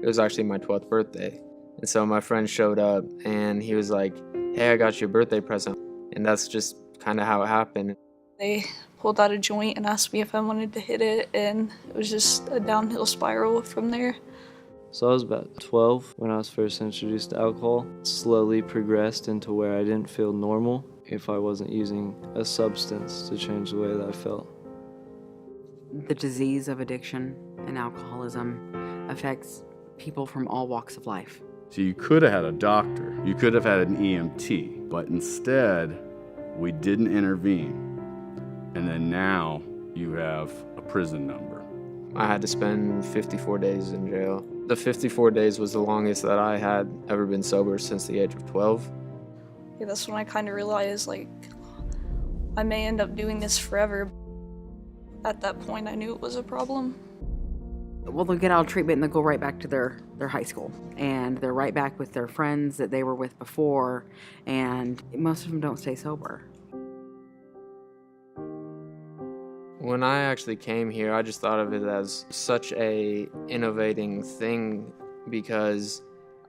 It was actually my 12th birthday. And so my friend showed up and he was like, "Hey, I got you a birthday present." And that's just kind of how it happened. They pulled out a joint and asked me if I wanted to hit it, and it was just a downhill spiral from there. So I was about 12 when I was first introduced to alcohol. Slowly progressed into where I didn't feel normal if I wasn't using a substance to change the way that I felt. The disease of addiction and alcoholism affects people from all walks of life. So you could have had a doctor, you could have had an EMT, but instead we didn't intervene. And then now you have a prison number. I had to spend 54 days in jail. The 54 days was the longest that I had ever been sober since the age of 12. Yeah, that's when I kind of realized, like, I may end up doing this forever. At that point, I knew it was a problem. Well, they'll get out of treatment and they'll go right back to their high school. And they're right back with their friends that they were with before, and most of them don't stay sober. When I actually came here, I just thought of it as such a innovating thing because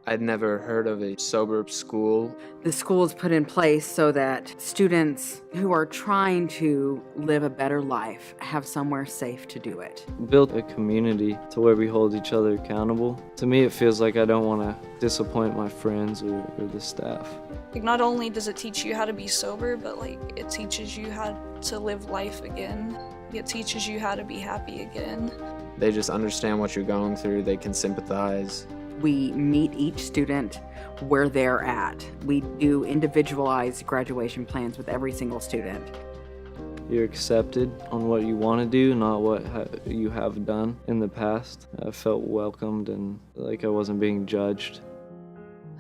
I'd never heard of a sober school. The school is put in place so that students who are trying to live a better life have somewhere safe to do it. Built a community to where we hold each other accountable. To me, it feels like I don't want to disappoint my friends or the staff. Like, not only does it teach you how to be sober, but like it teaches you how to live life again. It teaches you how to be happy again. They just understand what you're going through. They can sympathize. We meet each student where they're at. We do individualized graduation plans with every single student. You're accepted on what you want to do, not what you have done in the past. I felt welcomed and like I wasn't being judged.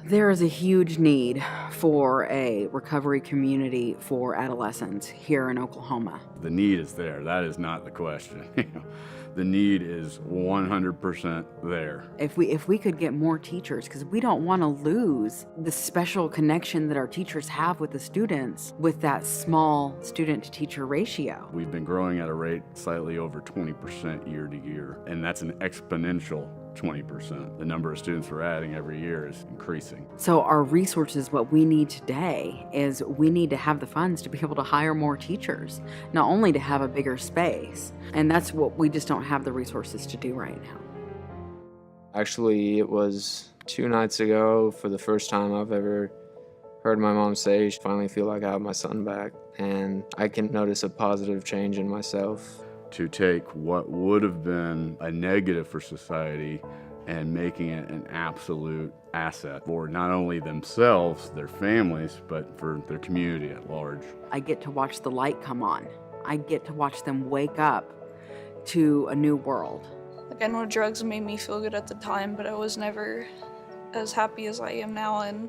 There is a huge need for a recovery community for adolescents here in Oklahoma. The need is there. That is not the question. The need is 100% there. If we could get more teachers, because we don't want to lose the special connection that our teachers have with the students with that small student-to-teacher ratio. We've been growing at a rate slightly over 20% year to year, and that's an exponential 20%. The number of students we're adding every year is increasing. So our resources, what we need today is we need to have the funds to be able to hire more teachers, not only to have a bigger space. And that's what we just don't have the resources to do right now. Actually, it was 2 nights ago for the first time I've ever heard my mom say, "I finally feel like I have my son back." And I can notice a positive change in myself. To take what would have been a negative for society and making it an absolute asset for not only themselves, their families, but for their community at large. I get to watch the light come on. I get to watch them wake up to a new world. Like, I know drugs made me feel good at the time, but I was never as happy as I am now, and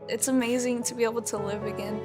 it's amazing to be able to live again.